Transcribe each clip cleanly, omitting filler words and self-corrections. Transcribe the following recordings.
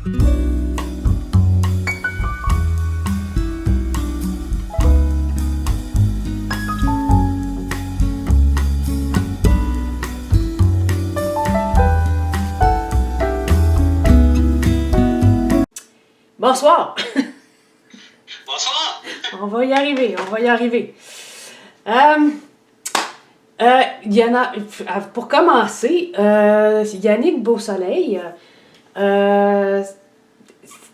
Bonsoir! Bonsoir! On va y arriver, on va y arriver. Il y en a, pour commencer, Yannick Beausoleil,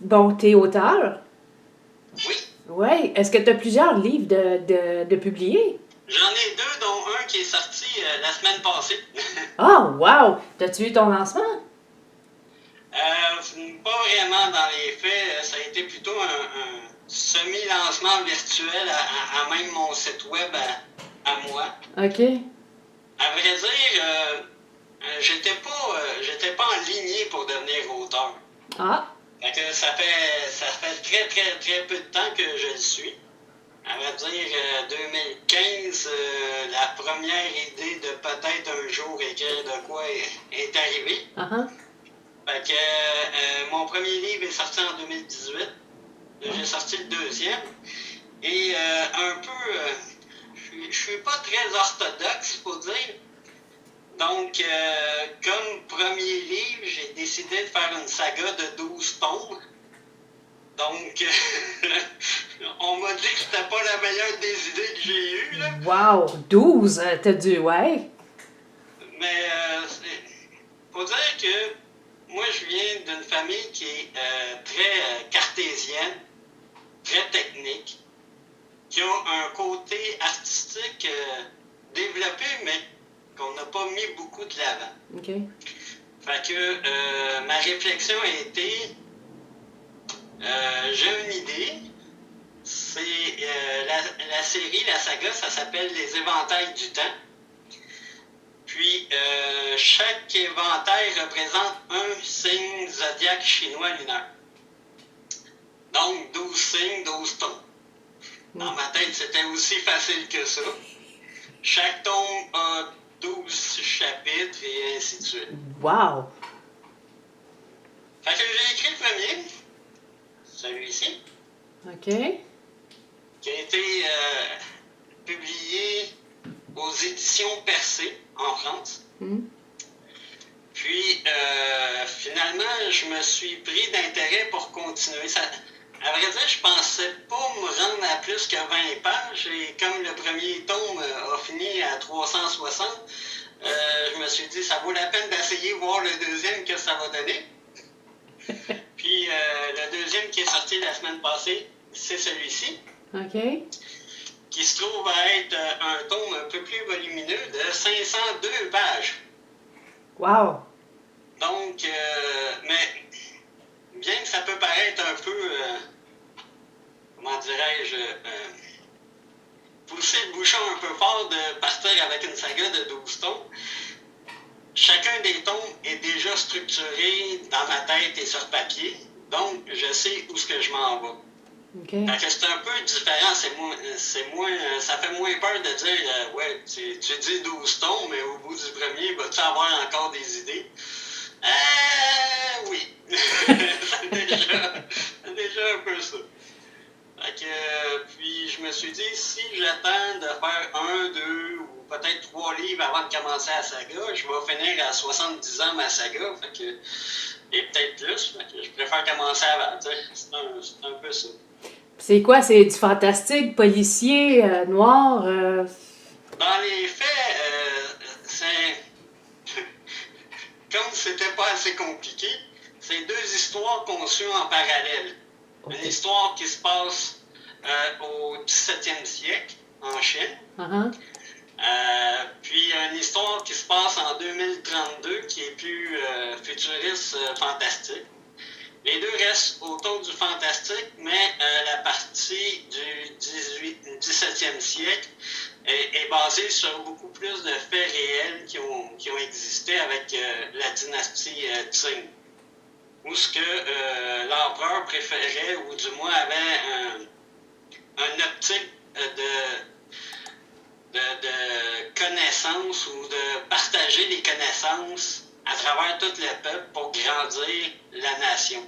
bon, t'es auteur? Oui, Oui. Est-ce que tu as plusieurs livres de publiés? j'en ai deux, dont un qui est sorti la semaine passée. Ah, wow! T'as-tu eu ton lancement? Pas vraiment dans les faits, ça a été plutôt un semi-lancement virtuel à même mon site web à moi. OK. À vrai dire, j'étais pas en lignée pour devenir auteur. Ah, Fait que ça fait très très très peu de temps que je le suis. À vrai dire, 2015, la première idée de peut-être un jour écrire de quoi est arrivée. Fait que mon premier livre est sorti en 2018. J'ai sorti le deuxième. Et un peu, je suis pas très orthodoxe, faut dire. Donc, comme premier livre, j'ai décidé de faire une saga de 12 tomes. Donc, on m'a dit que c'était pas la meilleure des idées que j'ai eues, là. wow! 12, t'as dû, ouais. Mais, faut dire que moi, je viens d'une famille qui est très cartésienne, très technique, qui a un côté artistique développé, mais qu'on n'a pas mis beaucoup de l'avant. OK. Fait que ma réflexion a été, j'ai une idée, c'est la série, la saga, ça s'appelle Les Éventails du Temps. Puis, chaque éventail représente un signe zodiaque chinois lunaire. Donc, 12 signes, 12 tons. Dans ma tête, c'était aussi facile que ça. Chaque tome a 12 chapitres et ainsi de suite. Wow! Fait que j'ai écrit le premier, celui-ci, OK. qui a été publié aux éditions Percé en France. Puis, finalement, je me suis pris d'intérêt pour continuer. Ça, à vrai dire, je pensais pas me rendre à plus que 20 pages. Et comme le premier tome a fini à 360, je me suis dit, ça vaut la peine d'essayer de voir le deuxième que ça va donner. Puis, le deuxième qui est sorti la semaine passée, c'est celui-ci. OK. Qui se trouve à être un tome un peu plus volumineux de 502 pages. Wow! Donc, mais bien que ça peut paraître un peu, comment dirais-je, pousser le bouchon un peu fort de partir avec une saga de 12 tomes, chacun des tomes est déjà structuré dans ma tête et sur papier, donc je sais où ce que je m'en vais. Okay. Fait que c'est un peu différent, ça fait moins peur de dire, ouais, tu dis 12 tomes, mais au bout du premier, vas-tu avoir encore des idées? Oui. c'est déjà un peu ça. Fait que, puis je me suis dit, si j'attends de faire 1, 2 ou peut-être 3 livres avant de commencer la saga, je vais finir à 70 ans ma saga, fait que, et peut-être plus, fait que je préfère commencer avant, c'est un peu ça. C'est quoi? C'est du fantastique, policier, noir? Dans les faits, c'est... Comme c'était pas assez compliqué, c'est deux histoires conçues en parallèle. Okay. Une histoire qui se passe au 17e siècle, en Chine. Puis une histoire qui se passe en 2032, qui est plus futuriste, fantastique. Les deux restent autour du fantastique, mais la partie du 17e siècle est basée sur beaucoup plus de faits réels qui ont existé avec la dynastie Qing. Où ce que l'empereur préférait, ou du moins avait un optique de connaissances ou de partager les connaissances à travers tout le peuple pour grandir la nation.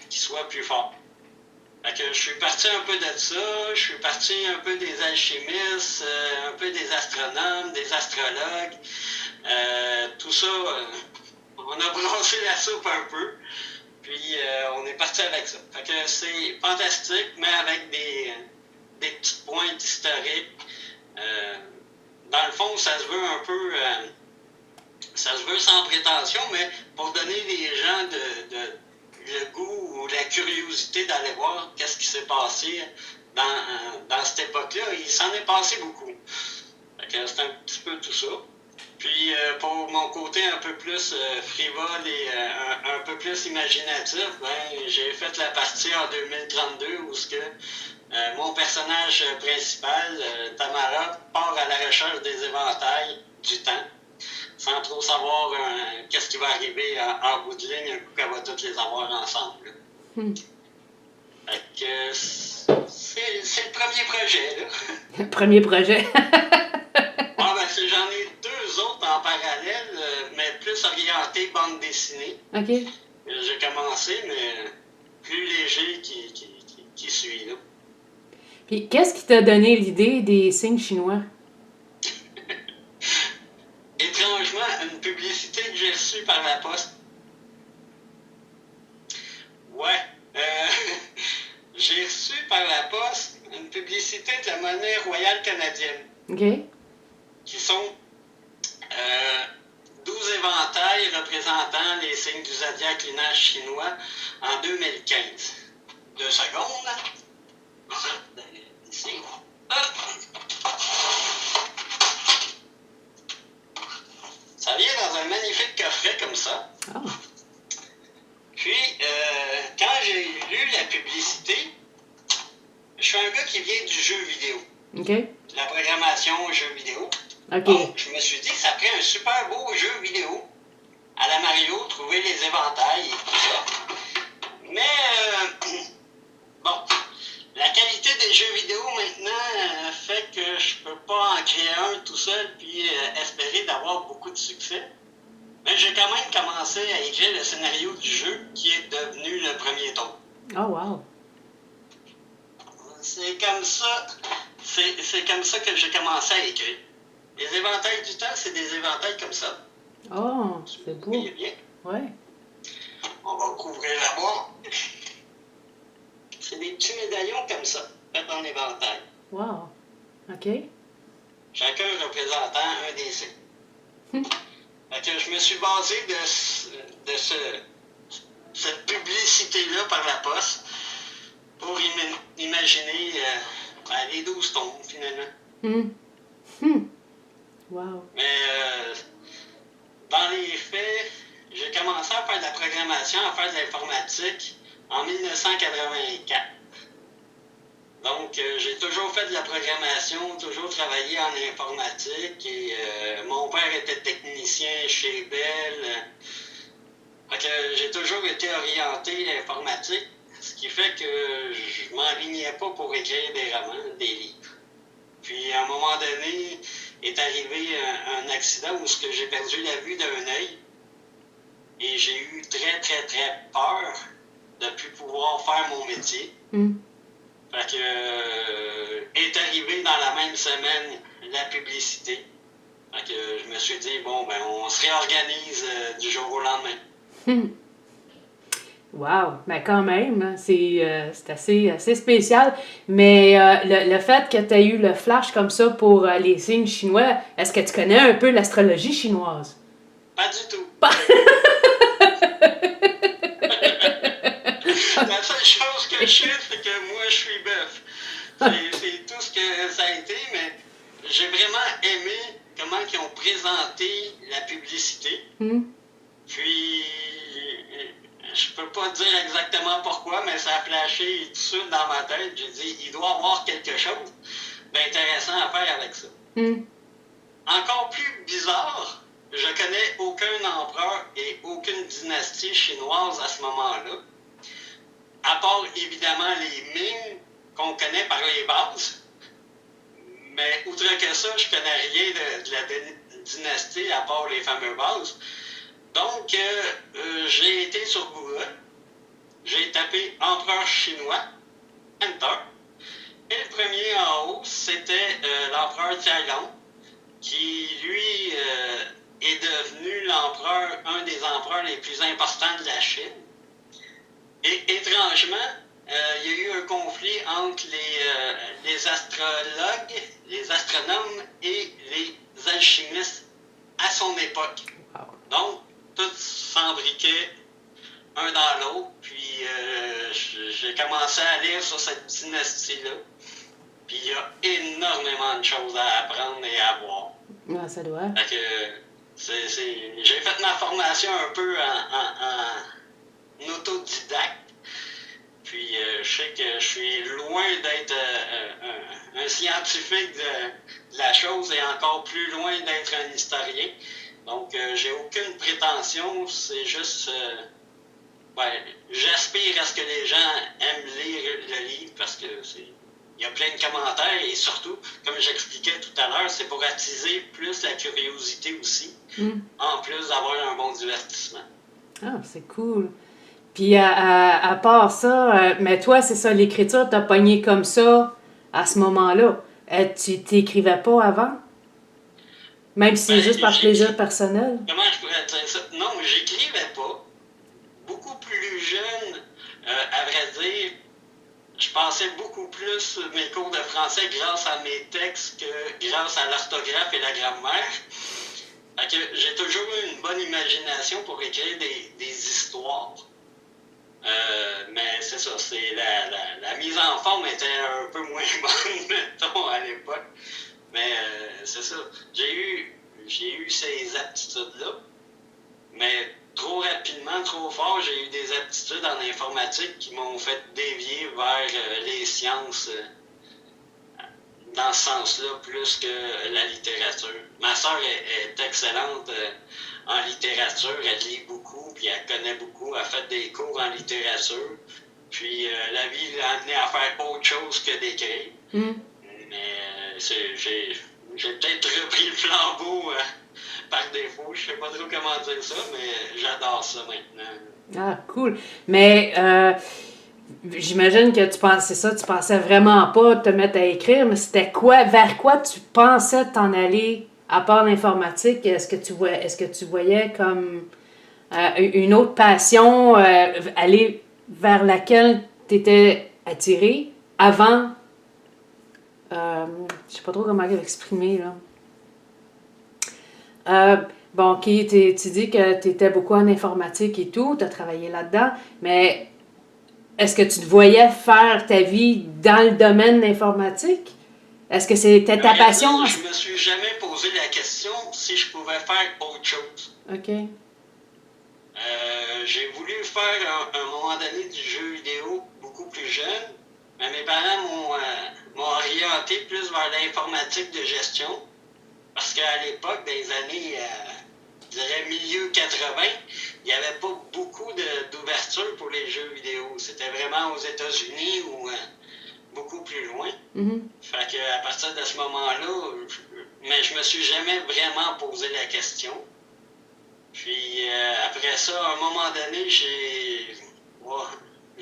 qui soit plus fort. Fait que je suis parti un peu de ça, je suis parti un peu des alchimistes, un peu des astronomes, des astrologues, tout ça, on a brassé la soupe un peu, puis on est parti avec ça. Fait que c'est fantastique, mais avec des petites pointes historiques. Dans le fond, ça se veut un peu, ça se veut sans prétention, mais pour donner les gens le goût ou la curiosité d'aller voir qu'est-ce qui s'est passé dans cette époque-là. Il s'en est passé beaucoup. C'est un petit peu tout ça. Puis pour mon côté un peu plus frivole et un peu plus imaginatif, j'ai fait la partie en 2032 où mon personnage principal, Tamara, part à la recherche des éventails du temps, sans trop savoir qu'est-ce qui va arriver en bout de ligne un coup qu'elle va toutes les avoir ensemble. Fait que c'est le premier projet, là. Premier projet. J'en ai 2 autres en parallèle, mais plus orientés bande dessinée. OK. J'ai commencé, mais plus léger qui suit, là. Puis, qu'est-ce qui t'a donné l'idée des signes chinois? Étrangement, une publicité que j'ai reçue par la poste. Ouais. J'ai reçu par la poste une publicité de la monnaie royale canadienne. OK. Qui sont 12 éventails représentant les signes du zodiaque lunaire chinois en 2015. 2 secondes. Ici. Ça vient dans un magnifique coffret comme ça. Oh. Puis, quand j'ai lu la publicité, je suis un gars qui vient du jeu vidéo. OK. La programmation jeu vidéo. OK. Donc, je me suis dit que ça ferait un super beau jeu vidéo à la Mario, trouver les éventails et tout ça. Mais, bon, la qualité des jeux vidéo maintenant fait que je peux pas en créer un tout seul puis espérer d'avoir beaucoup de succès. Mais j'ai quand même commencé à écrire le scénario du jeu qui est devenu le premier tome. Oh, wow. C'est comme ça que j'ai commencé à écrire. Les éventails du temps, c'est des éventails comme ça. Oh, c'est beau. Bien, bien. Ouais. On va couvrir la boîte. C'est des petits médaillons comme ça, faits en éventail. Wow. OK. Chacun représentant un des signes. Fait que je me suis basé de cette publicité-là par la poste pour imaginer les 12 tombes, finalement. Wow. Mais dans les faits, j'ai commencé à faire de la programmation, à faire de l'informatique en 1984. Donc, j'ai toujours fait de la programmation, toujours travaillé en informatique et mon père était technicien chez Bell. Fait que j'ai toujours été orienté informatique, ce qui fait que je m'enlignais pas pour écrire des romans, des livres. Puis, à un moment donné, est arrivé un accident où j'ai perdu la vue d'un œil et j'ai eu très, très, très peur de ne plus pouvoir faire mon métier. Fait que est arrivé dans la même semaine la publicité. Fait que je me suis dit, bon, on se réorganise du jour au lendemain. Wow, mais quand même, hein, c'est assez spécial. Mais le fait que tu aies eu le flash comme ça pour les signes chinois, est-ce que tu connais un peu l'astrologie chinoise? Pas du tout. La seule chose que je sais, c'est que moi, je suis bœuf. C'est tout ce que ça a été, mais j'ai vraiment aimé comment ils ont présenté la publicité. Puis, je peux pas dire exactement pourquoi, mais ça a flashé tout de suite dans ma tête. J'ai dit, il doit y avoir quelque chose d'intéressant à faire avec ça. Encore plus bizarre, je connais aucun empereur et aucune dynastie chinoise à ce moment-là. À part évidemment les Ming qu'on connaît par les bases. Mais outre que ça, je connais rien de la dynastie à part les fameux bases. Donc, j'ai été sur Google. j'ai tapé empereur chinois, Enter. Et le premier en haut, c'était l'empereur Tianlong, qui lui est devenu un des empereurs les plus importants de la Chine. Et étrangement, il y a eu un conflit entre les astrologues, les astronomes et les alchimistes à son époque. Wow. Donc, tout s'embriquait un dans l'autre. Puis, j'ai commencé à lire sur cette dynastie-là. Puis, il y a énormément de choses à apprendre et à voir. Ah, ça doit. Fait que, j'ai fait ma formation un peu en autodidacte. Puis je sais que je suis loin d'être un scientifique de la chose et encore plus loin d'être un historien. Donc j'ai aucune prétention, c'est juste j'aspire à ce que les gens aiment lire le livre parce que il y a plein de commentaires et surtout, comme j'expliquais tout à l'heure, c'est pour attiser plus la curiosité aussi, en plus d'avoir un bon divertissement. Ah, c'est cool. Puis à part ça, mais toi, c'est ça, l'écriture, t'as pogné comme ça à ce moment-là. Tu t'écrivais pas avant? Même si c'est juste par plaisir personnel? Comment je pourrais dire ça? Non, j'écrivais pas. Beaucoup plus jeune, à vrai dire, je pensais beaucoup plus mes cours de français grâce à mes textes que grâce à l'orthographe et la grammaire. Fait que j'ai toujours eu une bonne imagination pour écrire des histoires. Mais c'est ça, la mise en forme était un peu moins bonne, mettons, à l'époque. Mais c'est ça, j'ai eu ces aptitudes-là, mais trop rapidement, trop fort, j'ai eu des aptitudes en informatique qui m'ont fait dévier vers les sciences dans ce sens-là, plus que la littérature. Ma sœur est excellente en littérature, elle lit beaucoup, puis elle connaît beaucoup, elle fait des cours en littérature, puis la vie l'a amenée à faire autre chose que d'écrire. Mais j'ai peut-être repris le flambeau par défaut, je sais pas trop comment dire ça, mais j'adore ça maintenant. Ah, cool. Mais j'imagine que tu pensais vraiment pas te mettre à écrire, mais c'était quoi, vers quoi tu pensais t'en aller à part l'informatique? Est-ce que tu voyais comme une autre passion aller vers laquelle tu étais attiré avant? Je sais pas trop comment l'exprimer là. Bon, ok, tu dis que tu étais beaucoup en informatique et tout, tu as travaillé là-dedans, mais est-ce que tu te voyais faire ta vie dans le domaine de l'informatique? Est-ce que c'était ta passion? Je me suis jamais posé la question si je pouvais faire autre chose. OK. J'ai voulu faire à un moment donné du jeu vidéo beaucoup plus jeune, mais mes parents m'ont orienté plus vers l'informatique de gestion. Parce qu'à l'époque, dans les années, je dirais milieu 80, il n'y avait pas beaucoup d'ouverture pour les jeux vidéo. C'était vraiment aux États-Unis ou beaucoup plus loin. Fait qu'à partir de ce moment-là, mais je me suis jamais vraiment posé la question. Puis après ça, à un moment donné, je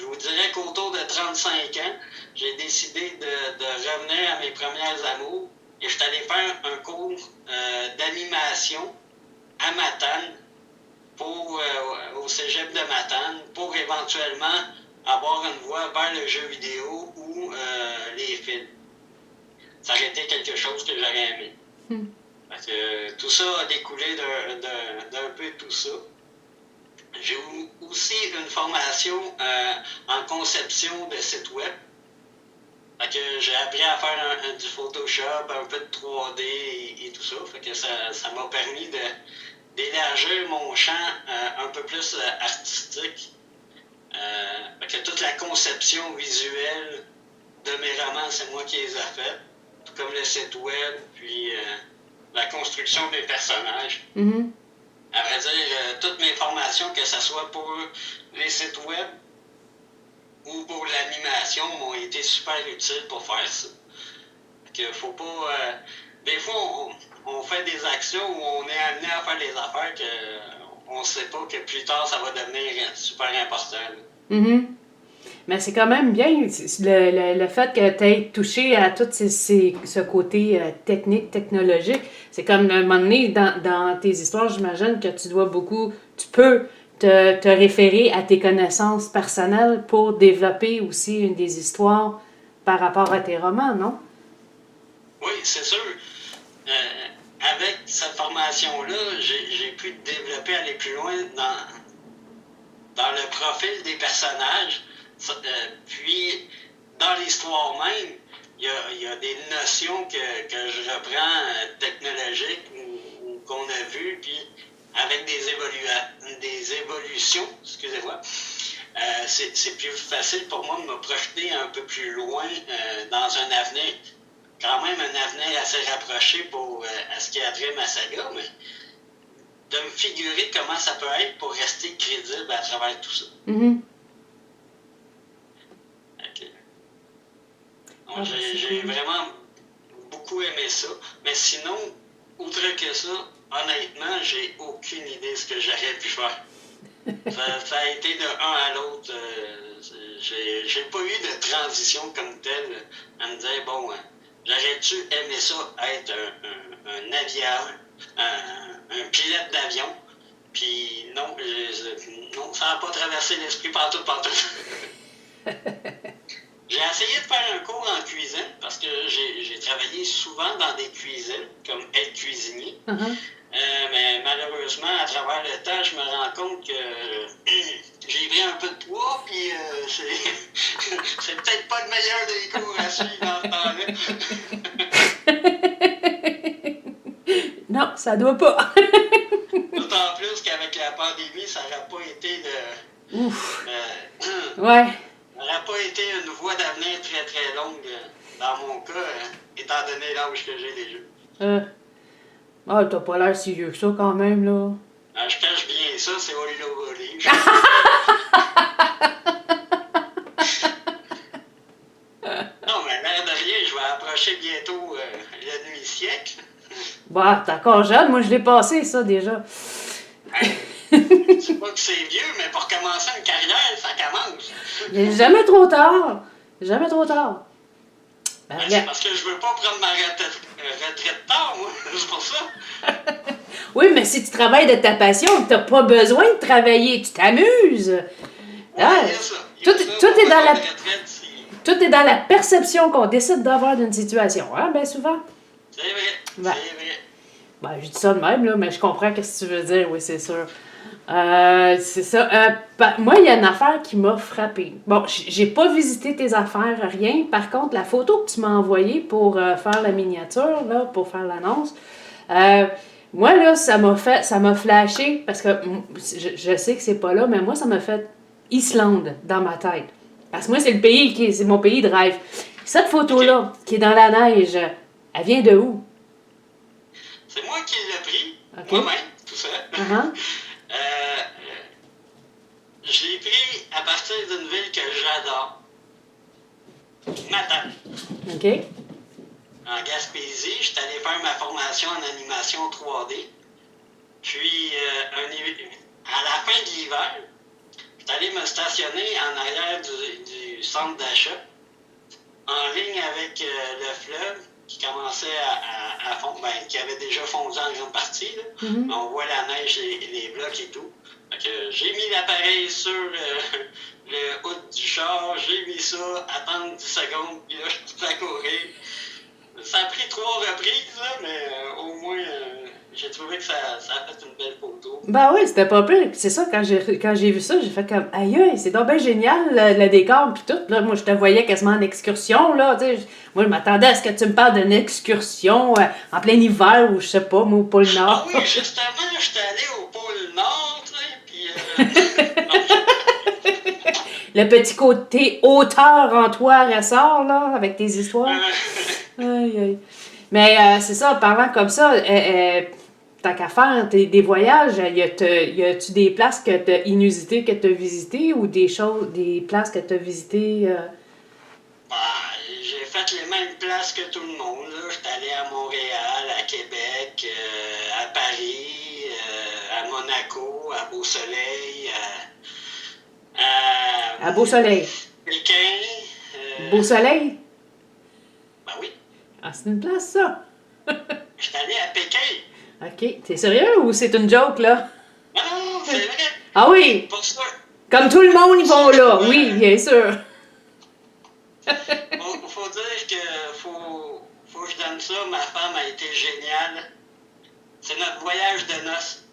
vous dirais qu'autour de 35 ans, j'ai décidé de revenir à mes premières amours. Et je suis allé faire un cours d'animation à Matane, au cégep de Matane, pour éventuellement avoir une voie vers le jeu vidéo ou les films. Ça aurait été quelque chose que j'aurais aimé. Parce que tout ça a découlé d'un peu tout ça. J'ai aussi une formation en conception de sites web. Fait que j'ai appris à faire du Photoshop, un peu de 3D et tout ça. Fait que ça m'a permis d'élargir mon champ un peu plus artistique. Fait que toute la conception visuelle de mes romans, c'est moi qui les ai faites. Tout comme le site web, puis la construction des personnages. À vrai dire, toutes mes formations, que ce soit pour les sites web ou pour l'animation, m'ont été super utiles pour faire ça. Que faut pas. Des fois, on fait des actions où on est amené à faire des affaires qu'on ne sait pas que plus tard ça va devenir super important. Mhm. Mais c'est quand même bien le fait que tu aies touché à tout ce côté technique, technologique. C'est comme à un moment donné, dans tes histoires, j'imagine que tu dois beaucoup, tu peux te référer à tes connaissances personnelles pour développer aussi une des histoires par rapport à tes romans, non? Oui, c'est sûr. Avec cette formation-là, j'ai pu développer, aller plus loin dans le profil des personnages. Puis, dans l'histoire même, il y a des notions que je reprends technologiques ou qu'on a vues, puis avec des évolutions, excusez-moi, c'est plus facile pour moi de me projeter un peu plus loin dans un avenir. Quand même un avenir assez rapproché pour à ce qui a trait ma saga, mais de me figurer comment ça peut être pour rester crédible à travers tout ça. Mhm. Okay. Donc, j'ai vraiment beaucoup aimé ça. Mais sinon, outre que ça, honnêtement, j'ai aucune idée de ce que j'aurais pu faire. Ça a été de un à l'autre. J'ai pas eu de transition comme telle à me dire, bon, j'aurais-tu aimé ça être un aviateur, un pilote d'avion? Puis non, non, ça n'a pas traversé l'esprit partout. J'ai essayé de faire un cours en cuisine parce que j'ai travaillé souvent dans des cuisines comme aide cuisinier. Uh-huh. Mais malheureusement, à travers le temps, je me rends compte que j'ai pris un peu de poids, puis c'est peut-être pas le meilleur des cours à suivre dans ce temps-là. Non, ça doit pas. D'autant plus qu'avec la pandémie, ça n'aurait pas été Ouf. Ouais. Ça n'aurait pas été une voie d'avenir très très longue dans mon cas, étant donné l'âge que j'ai déjà. Ah, t'as pas l'air si vieux que ça quand même, là. Je cache bien ça, c'est Oli. Non, mais l'air de rien, je vais approcher bientôt le demi-siècle. Bah, t'es encore jeune, moi je l'ai passé ça déjà. C'est pas que c'est vieux, mais pour commencer une carrière, ça commence. Mais jamais trop tard. Jamais trop tard. Ben, c'est parce que je veux pas prendre ma retraite tard, moi. C'est pour ça. Oui, mais si tu travailles de ta passion, t'as pas besoin de travailler, tu t'amuses. Ouais, ah, il y a ça. Tout est dans la perception qu'on décide d'avoir d'une situation, hein, bien souvent. C'est vrai, c'est vrai. Ben, je dis ça de même, là, mais je comprends ce que tu veux dire, oui, c'est sûr. C'est ça. Moi, il y a une affaire qui m'a frappée. Bon, j'ai pas visité tes affaires, rien. Par contre, la photo que tu m'as envoyée pour faire la miniature, là, pour faire l'annonce, moi, là, ça m'a flashé, parce que je sais que c'est pas là, mais moi, ça m'a fait Islande dans ma tête. Parce que moi, c'est mon pays de rêve. Cette photo-là, qui est dans la neige, elle vient de où? C'est moi qui l'ai pris, moi-même, tout ça. Je l'ai pris à partir d'une ville que j'adore. Matane. OK. En Gaspésie, je suis allé faire ma formation en animation 3D. Puis, à la fin de l'hiver, je suis allé me stationner en arrière du centre d'achat, en ligne avec le fleuve qui commençait à fondre, qui avait déjà fondu en grande partie. Là. Mm-hmm. On voit la neige, les blocs et tout. J'ai mis l'appareil sur le haut du char, j'ai mis ça, attendre 10 secondes, puis là, je suis à courir. Ça a pris 3 reprises, là, mais au moins, j'ai trouvé que ça a fait une belle photo. Ben oui, c'était pas pire. C'est ça, quand j'ai vu ça, j'ai fait comme, aïe, c'est donc bien génial, le décor, puis tout. Là, moi, je te voyais quasiment en excursion, là, tu sais. Moi, je m'attendais à ce que tu me parles d'une excursion en plein hiver, ou je sais pas, moi, au pôle Nord. Ah oui, justement, je suis allé au pôle Nord, tu sais, puis... Le petit côté auteur en toi ressort, là, avec tes histoires. Aïe, aïe. Mais c'est ça, parlant comme ça, tant qu'à faire des voyages, y a-tu des places que t'as inusitées que tu as visitées ou des places que tu as visitées? J'ai fait les mêmes places que tout le monde. Je suis allé à Montréal, à Québec, à Paris, à Monaco, à Beau-Soleil, À Beau Soleil. Pékin. Beau Soleil? Ben oui. Ah, c'est une place, ça. J'étais allé à Pékin. OK. T'es sérieux ou c'est une joke, là? Non, c'est vrai. Ah oui! Pour ça. Comme tout le monde, ils vont là. Oui, bien sûr. Faut dire que faut que je donne ça. Ma femme a été géniale. C'est notre voyage de noces.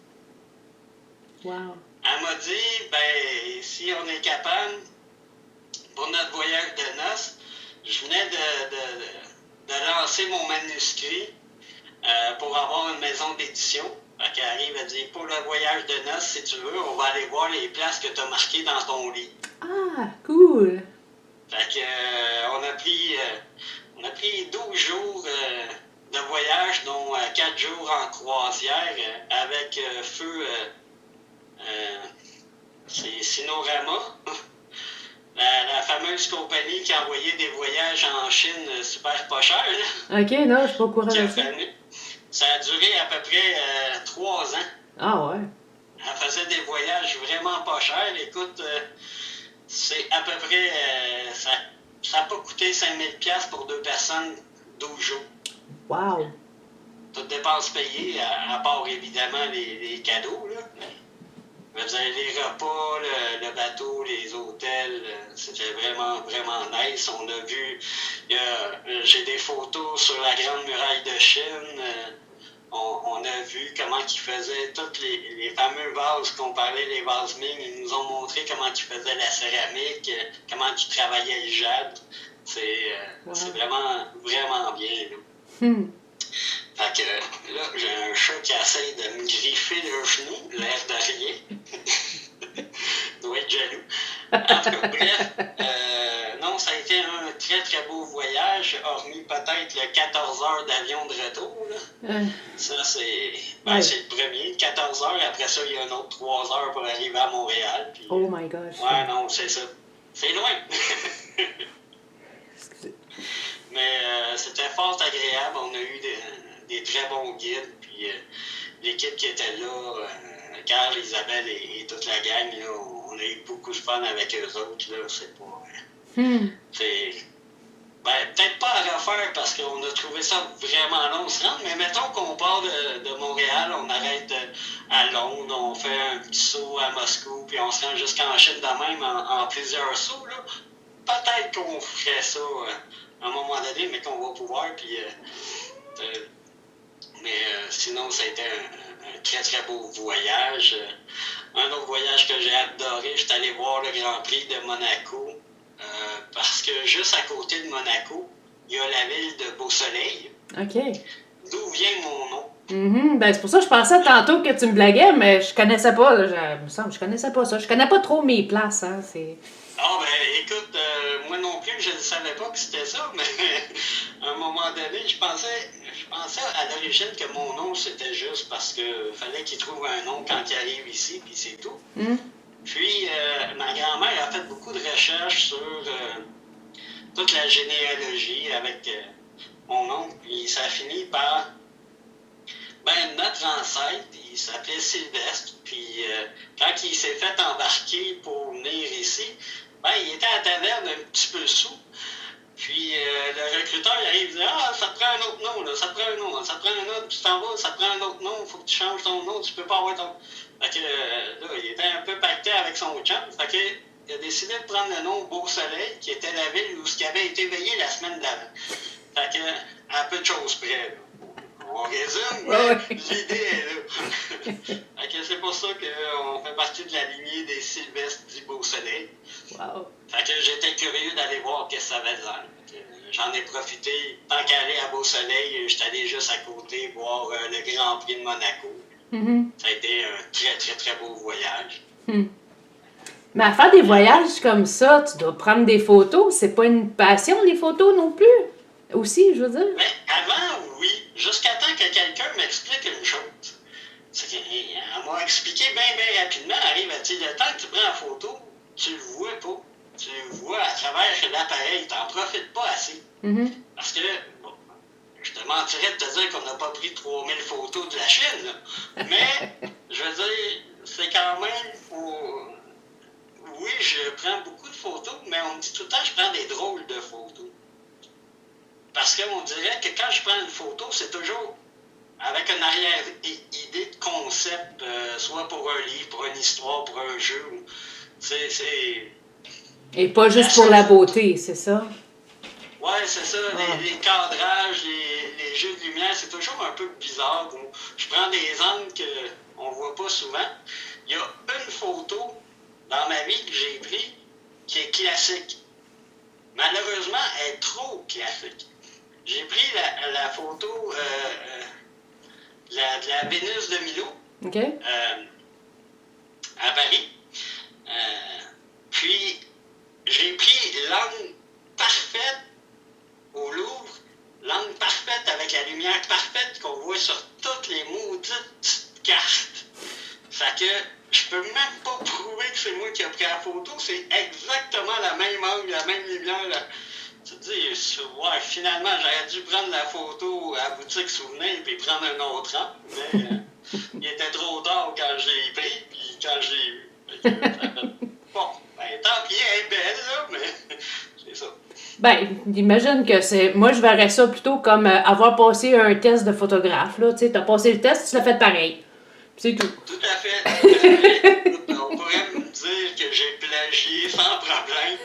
Wow. Elle m'a dit, ben, si on est capable, pour notre voyage de noces, je venais de lancer mon manuscrit pour avoir une maison d'édition. Fait qu'elle arrive, elle dit, pour le voyage de noces, si tu veux, on va aller voir les places que tu as marquées dans ton livre. Ah, cool. Fait que, on a pris 12 jours de voyage, dont 4 jours en croisière avec feu c'est Sinorama, la fameuse compagnie qui envoyait des voyages en Chine super pas chers. OK, non, je suis pas au courant de ça. Ça a duré à peu près 3 ans. Ah ouais. Elle faisait des voyages vraiment pas chers. Écoute, c'est à peu près... ça n'a pas coûté 5000$ pour 2 personnes, 12 jours. Wow. Toutes dépenses payées, à part évidemment les cadeaux, là. Je veux dire, les repas, le bateau, les hôtels, c'était vraiment, vraiment nice. On a vu, j'ai des photos sur la Grande Muraille de Chine. On a vu comment ils faisaient tous les fameux vases qu'on parlait, les vases Ming. Ils nous ont montré comment ils faisaient la céramique, comment ils travaillaient le jade. C'est vraiment, vraiment bien. Là. Fait que là, j'ai un chat qui essaie de me griffer le genou, l'air de rien. Doit être jaloux. En tout cas, bref, non, ça a été un très très beau voyage, hormis peut-être le 14 heures d'avion de retour. Là. Ça, c'est le premier, 14 heures. Après ça, il y a un autre 3 heures pour arriver à Montréal. Puis, oh my gosh. Ouais, non, c'est ça. C'est loin. Mais c'était fort agréable. On a eu des très bons guides. Puis l'équipe qui était là, Carl, Isabelle et toute la gang, là, on a eu beaucoup de fun avec eux autres. Là, c'est pas. C'est. Peut-être pas à refaire parce qu'on a trouvé ça vraiment long se rendre, mais mettons qu'on part de Montréal, on arrête à Londres, on fait un petit saut à Moscou, puis on se rend jusqu'en Chine de même en plusieurs sauts. Là. Peut-être qu'on ferait ça à un moment donné, mais qu'on va pouvoir. Puis, sinon, ça a été un très très beau voyage. Un autre voyage que j'ai adoré, je suis allé voir le Grand Prix de Monaco. Parce que juste à côté de Monaco, il y a la ville de Beau-Soleil. OK. D'où vient mon nom. Ben, c'est pour ça que je pensais tantôt que tu me blaguais, mais je connaissais pas. Là, il me semble, je connaissais pas ça. Je connais pas trop mes places. Hein, c'est... Ah, ben, écoute, moi non plus, je ne savais pas que c'était ça, mais à un moment donné, je pensais à l'origine que mon nom, c'était juste parce qu'il fallait qu'il trouve un nom quand il arrive ici, puis c'est tout. Puis, ma grand-mère a fait beaucoup de recherches sur toute la généalogie avec mon oncle, puis ça a fini par... notre ancêtre, il s'appelait Sylvestre, puis quand il s'est fait embarquer pour venir ici, il était à la taverne un petit peu sous, puis le recruteur il arrive et dit « Ah, ça te prend un autre nom, là, ça te prend un nom, ça te prend un autre, tu t'en vas, ça te prend un autre nom, il faut que tu changes ton nom, tu peux pas avoir ton... » Fait que là, il était un peu pacté avec son chum. Fait que, il a décidé de prendre le nom Beau-Soleil, qui était la ville où il avait été veillé la semaine d'avant. Fait que, à peu de choses près. Là. On résume, mais l'idée est là. Fait que c'est pour ça qu'on fait partie de la lignée des Sylvestres du Beau-Soleil. Wow. Fait que j'étais curieux d'aller voir ce que ça avait l'air. J'en ai profité. Tant qu'à aller à Beau-Soleil, j'étais allé juste à côté voir le Grand Prix de Monaco. Ça a été un très, très, très beau voyage. Mais à faire des voyages comme ça, tu dois prendre des photos. C'est pas une passion, les photos non plus? Aussi, je veux dire. Mais avant, oui. Jusqu'à temps que quelqu'un m'explique une chose. Elle m'a expliqué bien rapidement. Elle arrive à dire, le temps que tu prends la photo, tu le vois pas. Tu le vois à travers l'appareil. Tu n'en profites pas assez. Parce que, je te mentirais de te dire qu'on n'a pas pris 3000 photos de la Chine. Là. Mais, je veux dire, c'est quand même, oui, je prends beaucoup de photos, mais on me dit tout le temps que je prends des drôles de photos. Parce qu'on dirait que quand je prends une photo, c'est toujours avec une arrière-idée de concept, soit pour un livre, pour une histoire, pour un jeu. C'est... Et pas juste pour la beauté, c'est ça? Ouais, c'est ça. Les cadrages, les jeux de lumière, c'est toujours un peu bizarre. Je prends des angles qu'on ne voit pas souvent. Il y a une photo dans ma vie que j'ai prise qui est classique. Malheureusement, elle est trop classique. J'ai pris la photo de la Vénus de Milo à Paris. Puis, j'ai pris l'angle parfaite au Louvre, l'angle parfaite avec la lumière parfaite qu'on voit sur toutes les maudites cartes. Fait que je peux même pas prouver que c'est moi qui ai pris la photo, c'est exactement la même angle, la même lumière. Là. Tu te dis, ouais, finalement, j'aurais dû prendre la photo à la boutique souvenir puis prendre un autre angle, mais il était trop tard quand je l'ai pris, puis quand je l'ai eu. Bon, ben tant pis, elle est belle, là, mais c'est ça. Ben, j'imagine que c'est... Moi, je verrais ça plutôt comme avoir passé un test de photographe, là. Tu sais, t'as passé le test, tu l'as fait pareil. C'est tout. Tout à fait. On pourrait me dire que j'ai plagié sans problème.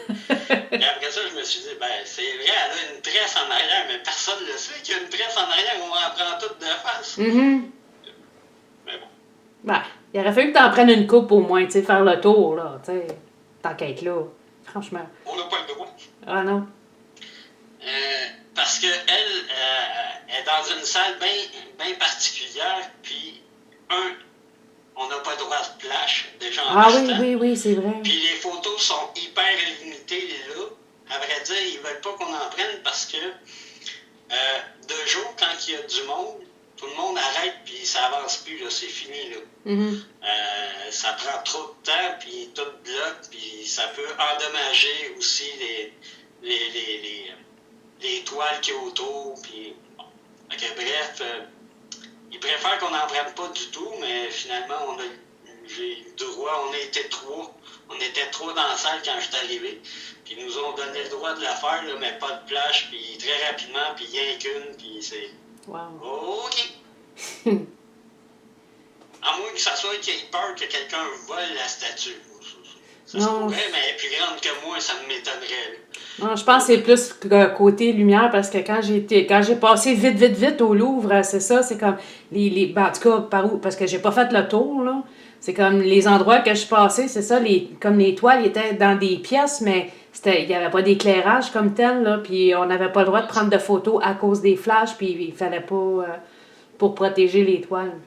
Et après ça, je me suis dit, ben, c'est vrai, elle a une tresse en arrière, mais personne ne le sait qu'il y a une tresse en arrière, on en prend toutes de face. Mais bon. Ben, il aurait fallu que t'en prennes une coupe au moins, tu sais, faire le tour, là, tu sais. Tant qu'à être là, franchement. On n'a pas le droit. Ah non. Parce qu'elle est dans une salle bien particulière, puis on n'a pas le droit de flash, déjà en partant. Oui, c'est vrai. Puis les photos sont hyper limitées là. À vrai dire, ils ne veulent pas qu'on en prenne parce que de jour, quand il y a du monde, tout le monde arrête puis ça avance plus, là, c'est fini. Là. Ça prend trop de temps, puis tout bloque, puis ça peut endommager aussi les toiles qu'il y a autour. Puis, bon. Bref, ils préfèrent qu'on n'en prenne pas du tout, mais finalement, j'ai le droit, on était trois. On était trois dans la salle quand je suis arrivé. Puis ils nous ont donné le droit de la faire, là, mais pas de flash, puis très rapidement, puis rien qu'une, puis c'est... Wow. OK. À moins que ça soit qu'il ait peur que quelqu'un vole la statue. Ça se pourrait, mais elle est plus grande que moi, ça m'étonnerait. Non, je pense que c'est plus côté lumière, parce que quand j'ai passé vite au Louvre, c'est ça, c'est comme ben, en tout cas, par où, parce que j'ai pas fait le tour, là. C'est comme les endroits que je passais, c'est ça, comme les toiles étaient dans des pièces, mais il n'y avait pas d'éclairage comme tel, là, puis on n'avait pas le droit de prendre de photos à cause des flashs, puis il fallait pas, pour protéger les toiles,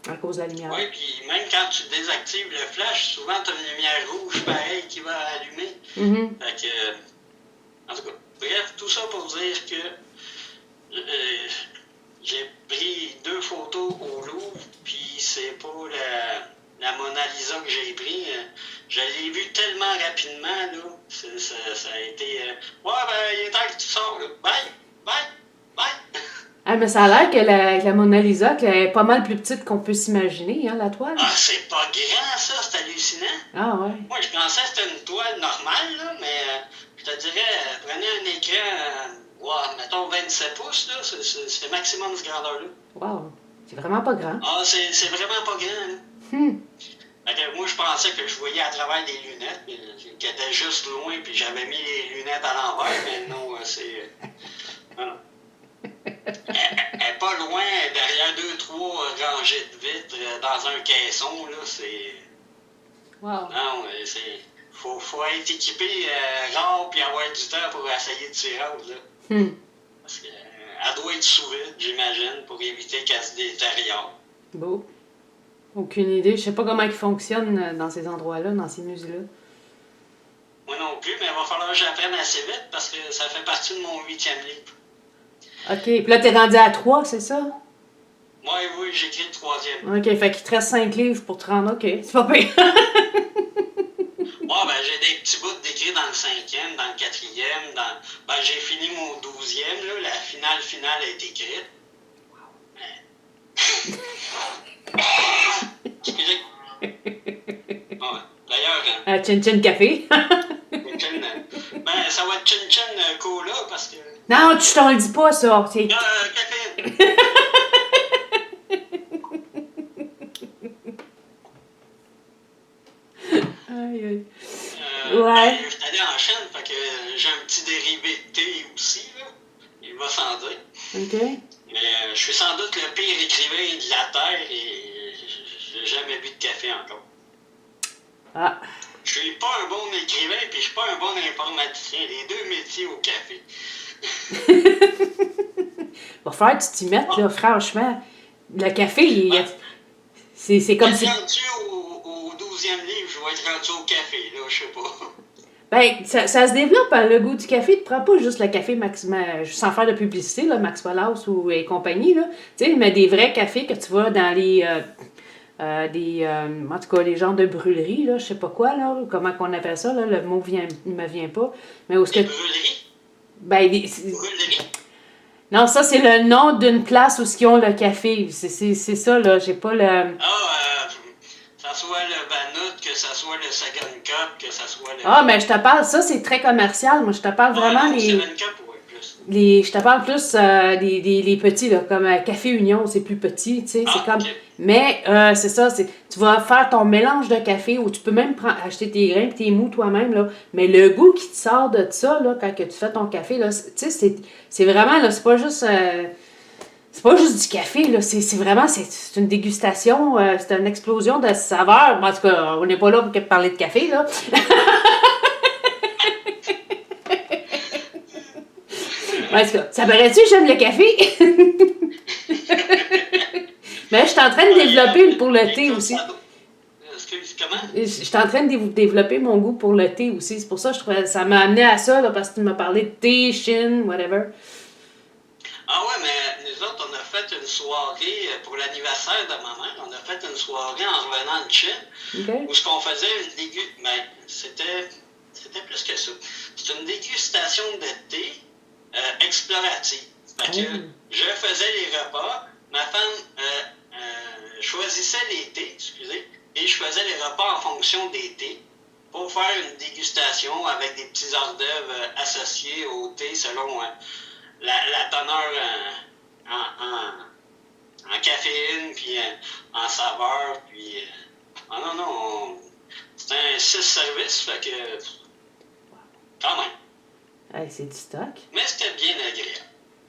à cause de la lumière. Oui, puis même quand tu désactives le flash, souvent tu as une lumière rouge pareil qui va allumer. Fait que, en tout cas, bref, tout ça pour dire que j'ai pris 2 photos au Louvre, puis c'est pas la Mona Lisa que j'ai pris. Je l'ai vue tellement rapidement, là. Ça a été... ouais, ben, il est temps que tu sors, là. Bye! Ah, mais ça a l'air que la Mona Lisa est pas mal plus petite qu'on peut s'imaginer, hein, la toile. Ah, c'est pas grand, ça, c'est hallucinant. Ah, ouais. Moi, je pensais que c'était une toile normale, là, mais je te dirais, prenez un écran, mettons 27 pouces, là, c'est maximum de grandeur-là. Wow, c'est vraiment pas grand. Ah, c'est vraiment pas grand, là. Fait que moi, je pensais que je voyais à travers des lunettes, qui étaient juste loin, puis j'avais mis les lunettes à l'envers, mais non, c'est... Non. Elle est pas loin, derrière 2-3 rangées de vitres, dans un caisson, là, c'est... Wow. Non, c'est... Faut être équipé rare puis avoir du temps pour essayer de s'y rendre, là. Parce qu'elle doit être sous vide, j'imagine, pour éviter qu'elle se détériore. Beau. Aucune idée. Je sais pas comment ils fonctionnent dans ces endroits-là, dans ces musées-là. Moi non plus, mais il va falloir que j'apprenne assez vite parce que ça fait partie de mon 8e livre. OK. Puis là, t'es rendu à 3, c'est ça? Oui, j'écris le 3e. OK, fait qu'il te reste 5 livres pour te rendre. OK, c'est pas pire. Ben j'ai des petits bouts d'écrits dans le 5e, dans le 4e, ben j'ai fini mon 12e, là, la finale est écrite. Excusez. D'ailleurs, Chin Chin Café. ben, ça va être Chin Chin Cola parce que. Non, tu t'en le dis pas, ça. C'est... Caféine. Aïe, aïe. Ben, je suis allé en Chine, fait que j'ai un petit dérivé de thé aussi, là. Il va sans dire. OK. Mais je suis sans doute le pire écrivain de la Terre et j'ai jamais bu de café encore. Ah. Je suis pas un bon écrivain puis je suis pas un bon informaticien. Les deux métiers au café. Va falloir que tu t'y mettes, là, franchement. Le café, c'est comme si... Rendu au 12e livre, je vais être rendu au café, là, je sais pas. Ben, ça se développe, hein, le goût du café. Tu prends pas juste le café sans faire de publicité, là, Maxwell House et compagnie, là. Tu sais, mais des vrais cafés que tu vois dans les... en tout cas, les genres de brûleries, là, je sais pas quoi, là, comment qu'on appelle ça, là, le mot me vient pas. Mais où ce que... Brûleries? Ben, Brûleries? non, ça, c'est le nom d'une place où ils ont le café. C'est ça, là, j'ai pas le... Que ça soit le Banut, que ça soit le Second Cup, que ça soit le... Ah, mais je te parle, ça, c'est très commercial. Moi, je te parle vraiment non, les... Second Cup, ouais, plus. Je te parle plus les petits, là, comme Café Union, c'est plus petit, tu sais, c'est comme... Okay. Mais c'est ça, tu vas faire ton mélange de café ou tu peux même acheter tes grains et tes mous toi-même, là. Mais le goût qui te sort de ça, là, quand que tu fais ton café, là, tu sais, c'est vraiment, là, c'est pas juste... c'est pas juste du café, là, c'est vraiment, c'est une dégustation, c'est une explosion de saveurs. En tout cas, on n'est pas là pour parler de café, là. En tout cas, ça paraît-tu que j'aime le café? Mais je suis en train de développer pour le thé aussi. Comment? Je suis en train de développer mon goût pour le thé aussi. C'est pour ça que je trouvais, ça m'a amené à ça, là, parce que tu m'as parlé de thé, Chine, whatever. Ah ouais, mais nous autres, on a fait une soirée pour l'anniversaire de ma mère. On a fait une soirée en revenant de Chine. Okay. Où ce qu'on faisait une dégustation. Ben, c'était plus que ça. C'était une dégustation de thé explorative. Fait que je faisais les repas. Ma femme choisissait les thés, excusez, et je faisais les repas en fonction des thés pour faire une dégustation avec des petits hors d'œuvre associés au thé selon la teneur en caféine, puis en saveur, puis... non, c'était un 6 services, fait que... Quand même. Hey, c'est du stock. Mais c'était bien agréable.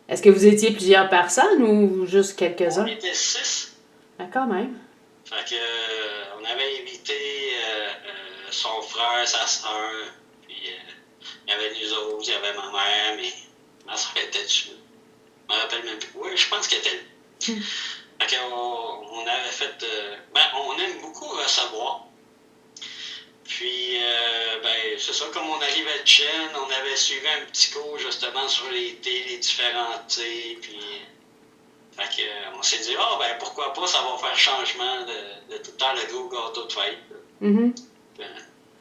Est-ce que vous étiez plusieurs personnes ou juste quelques-uns? On était 6. Ah, quand même. Fait que on avait invité son frère, sa soeur, puis il y avait nous autres, il y avait ma mère, mais ma soeur était dessus. Je me rappelle même plus. Oui, je pense qu'elle était là. Fait qu'on avait fait... on aime beaucoup recevoir. Puis, c'est ça, comme on arrivait de Chine, on avait suivi un petit cours justement sur les thés, les différents thés, puis... Fait que, on s'est dit, pourquoi pas, ça va faire changement de tout le temps le gros gâteau de fête. Mm-hmm.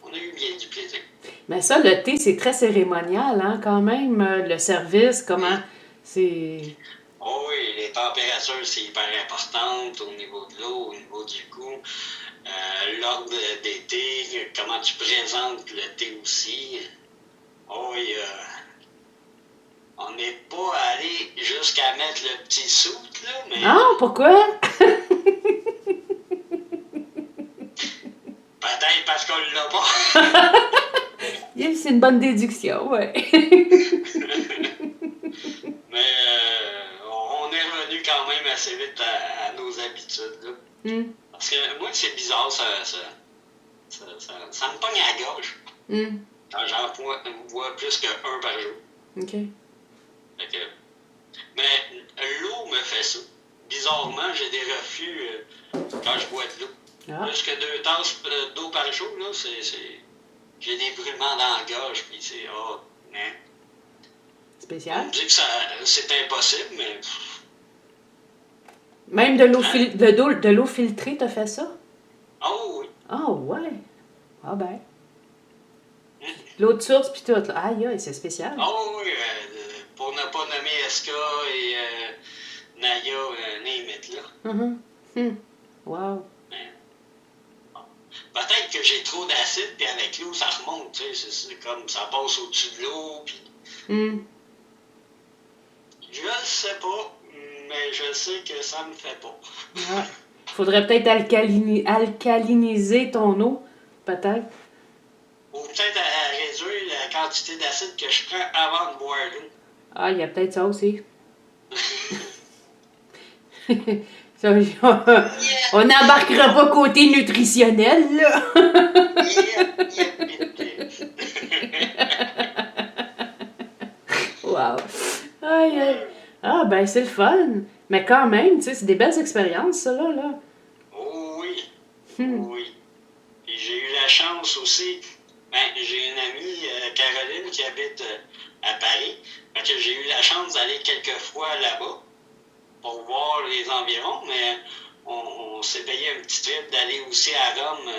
On a eu bien du plaisir. Mais ça, le thé, c'est très cérémonial, hein, quand même. Le service, comment... C'est... Oh oui, les températures, c'est hyper important au niveau de l'eau, au niveau du goût. L'ordre des thés, comment tu présentes le thé aussi. Oh oui, on n'est pas allé jusqu'à mettre le petit soute, là, mais... Ah, pourquoi? Peut-être parce qu'on l'a pas. C'est une bonne déduction, ouais. Mais on est revenu quand même assez vite à nos habitudes, là. Mm. Parce que moi, c'est bizarre, ça me pogne à la gorge. Mm. Quand j'en bois plus qu'un par jour. OK. Fait que, mais l'eau me fait ça. Bizarrement, j'ai des reflux quand je bois de l'eau. Ah. Plus que 2 tasses d'eau par jour, là, j'ai des brûlements dans la gorge, puis c'est... Spécial. On me dit que c'est impossible, mais... Même de l'eau filtrée, t'as fait ça? Oh oui. Ah, ouais. Ah ben. L'eau de source puis tout. Là. Aïe, c'est spécial. Oh oui, pour ne pas nommer Eska et Naya, name it, là. Mm-hmm. Wow. peut-être que j'ai trop d'acide, puis avec l'eau, ça remonte, tu sais, c'est comme ça passe au-dessus de l'eau, puis Hum. je le sais pas, mais je sais que ça me fait pas. Ah. Faudrait peut-être alcaliniser ton eau, peut-être. Ou peut-être à réduire la quantité d'acide que je prends avant de boire l'eau. Ah, il y a peut-être ça aussi. Ça, Yeah, on n'embarquera pas côté nutritionnel, là. Wow. Aïe, aïe. Ah, ben, c'est le fun. Mais quand même, tu sais, c'est des belles expériences, ça, là. Oh oui, Hmm. oui. Puis j'ai eu la chance aussi, j'ai une amie, Caroline, qui habite à Paris. Fait que j'ai eu la chance d'aller quelques fois là-bas pour voir les environs, mais on s'est payé un petit trip d'aller aussi à Rome,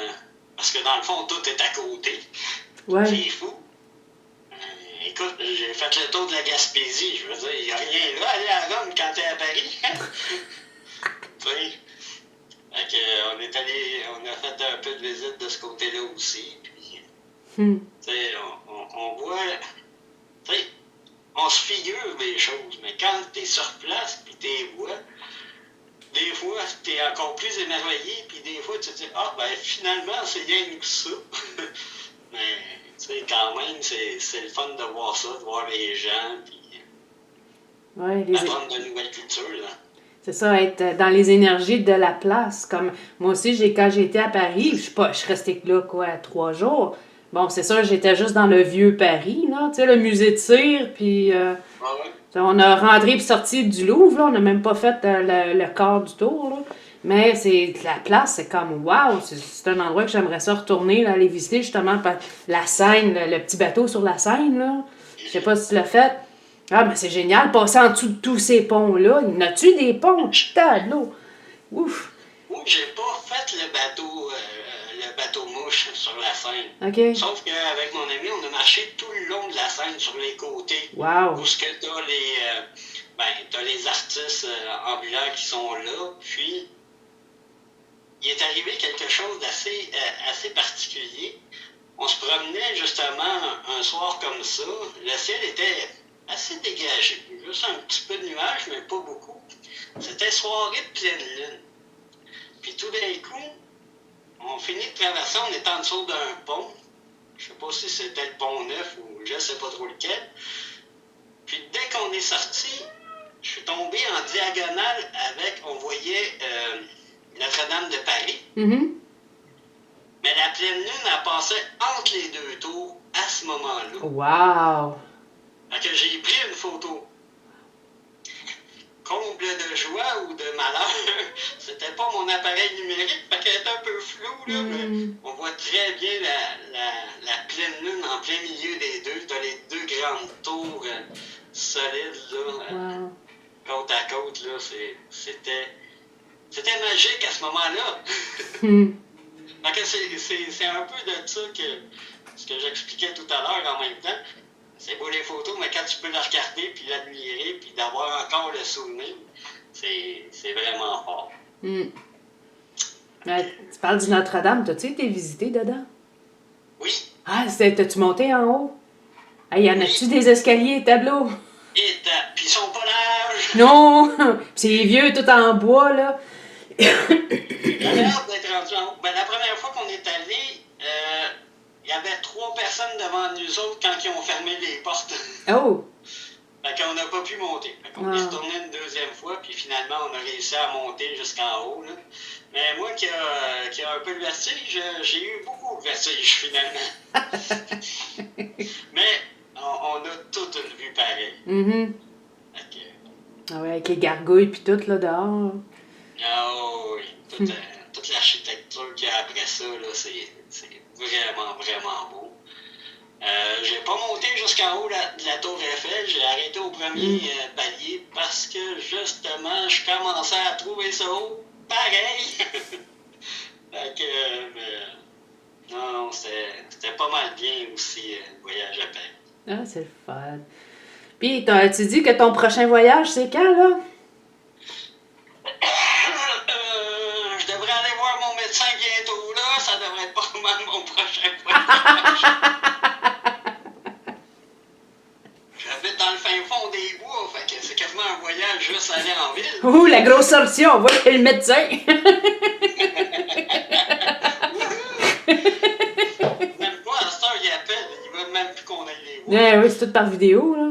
parce que dans le fond, tout est à côté. Ouais. C'est fou. Écoute, j'ai fait le tour de la Gaspésie. Je veux dire, il n'y a rien là, aller à Rome quand t'es à Paris. Tu sais. Fait que, on a fait un peu de visite de ce côté-là aussi. Puis, Hmm. tu sais, on voit, tu sais, on se figure des choses, mais quand t'es sur place puis t'es vois, des fois, t'es encore plus émerveillé, puis des fois, tu te dis, ah, ben finalement, c'est rien que ça. Mais, tu sais, quand même, c'est le fun de voir ça, de voir les gens, puis Ouais, apprendre de nouvelles cultures, là. c'est ça, être dans les énergies de la place. Comme moi aussi, quand j'étais à Paris, je suis restée là, quoi, 3 jours. Bon, c'est sûr, j'étais juste dans le vieux Paris, là, tu sais, le musée de cire, puis Ah ouais? on a rentré puis sorti du Louvre, là, on n'a même pas fait le quart du tour, là. Mais la place, c'est comme, wow, c'est un endroit que j'aimerais ça retourner, là, aller visiter, justement, la Seine, le petit bateau sur la Seine, là. Je sais pas si tu l'as fait. Ah, mais c'est génial, passer en dessous de tous ces ponts-là. Y en a-tu des ponts? Tas de l'eau. Ouf. Moi, j'ai pas fait le bateau mouche sur la Seine. OK. Sauf qu'avec mon ami, on a marché tout le long de la Seine, sur les côtés. Wow. Où ce que t'as les artistes ambulants qui sont là. Puis, il est arrivé quelque chose assez particulier. On se promenait justement un soir comme ça. Le ciel était assez dégagé. Juste un petit peu de nuages, mais pas beaucoup. C'était soirée de pleine lune. Puis tout d'un coup, on finit de traverser, on est en dessous d'un pont. Je sais pas si c'était le pont Neuf ou je sais pas trop lequel. Puis dès qu'on est sorti, je suis tombé en diagonale on voyait Notre-Dame de Paris. Mm-hmm. Mais la pleine lune, elle passait entre les deux tours à ce moment-là. Wow. Fait que j'ai pris une photo. Comble de joie ou de malheur, c'était pas mon appareil numérique, fait qu'elle est un peu floue, là, mais on voit très bien la pleine lune en plein milieu des deux. T'as les deux grandes tours solides, là, côte à côte, là, c'était magique à ce moment-là. Fait que c'est un peu de ça ce que j'expliquais tout à l'heure en même temps. C'est beau les photos, mais quand tu peux la regarder, puis l'admirer, puis d'avoir encore le souvenir, c'est vraiment fort. Tu parles du Notre-Dame, t'as-tu été visité dedans? Oui. Ah, t'as-tu monté en haut? Ah, y en a-tu des escaliers, tableaux? Puis ils sont pas larges. Non! C'est vieux, tout en bois, là. La merde d'être rendu en haut. Ben, la première fois qu'on est allé, il y avait 3 personnes devant nous autres quand ils ont fermé les portes. Oh! Fait qu'on n'a pas pu monter. Fait qu'on est retourné une deuxième fois, puis finalement, on a réussi à monter jusqu'en haut, là. Mais moi qui a un peu de vertige, j'ai eu beaucoup de vertige, finalement. Mais on a toute une vue pareille. Mm-hmm. Ah ouais, avec les gargouilles puis tout, là, dehors. Ah oui, toute l'architecture qu'il y a après ça, là, c'est vraiment, vraiment beau. J'ai pas monté jusqu'en haut de la tour Eiffel, j'ai arrêté au premier palier parce que justement, je commençais à trouver ça haut pareil. Fait que, non, c'était pas mal bien aussi, le voyage à Paris. Ah, c'est le fun. Puis, tu dis que ton prochain voyage, c'est quand, là? Je devrais aller voir mon médecin bientôt, là. Ça devrait être pas dans le fin fond des bois, fait que c'est quasiment un voyage juste aller en ville. Ouh, la grosse sortie, on voit que le médecin. Même pas, à cette heure, il appelle, il veut même plus qu'on aille les voir. Oui, c'est tout par vidéo, là.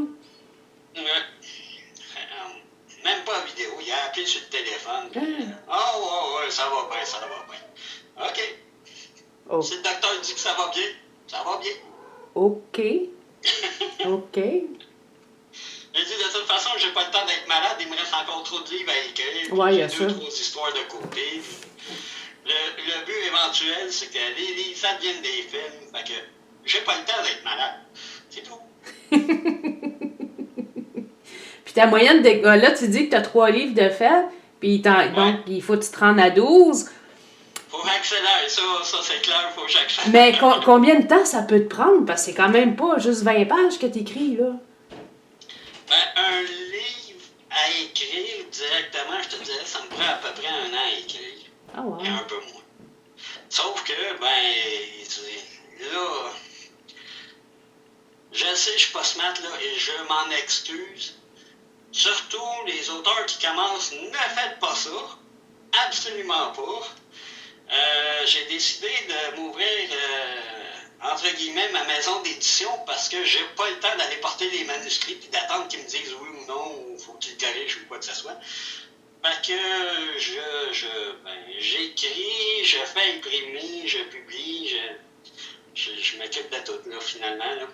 Même pas vidéo, il a appelé sur le téléphone. Ouais, ça va bien. OK. Oh. Si le docteur dit que ça va bien, ça va bien. OK. OK. Il dit de toute façon, j'ai pas le temps d'être malade, il me reste encore trop de livres à écrire. Ouais, il y a j'ai ça. 2-3 histoires de côté. Le but éventuel, c'est que les livres, ça devienne des films. Fait que j'ai pas le temps d'être malade. C'est tout. Puis ta moyenne de... Là, tu dis que tu as 3 livres de fait, puis donc il faut que tu te rendes à 12. Faut accélérer, ça c'est clair, faut que j'accélère. Mais combien de temps ça peut te prendre? Parce que c'est quand même pas juste 20 pages que tu écris, là. Ben, un livre à écrire directement, je te dirais, ça me prend à peu près 1 an à écrire. Ah ouais. Et un peu moins. Sauf que, ben, là, je sais, je suis pas smart, là, et je m'en excuse. Surtout les auteurs qui commencent, ne faites pas ça. Absolument pas. J'ai décidé de m'ouvrir, entre guillemets, ma maison d'édition parce que j'ai pas le temps d'aller porter les manuscrits et d'attendre qu'ils me disent oui ou non, ou faut qu'ils corrigent ou quoi que ce soit. Fait que j'écris, je fais imprimer, je publie, je m'occupe de tout, là, finalement. Là.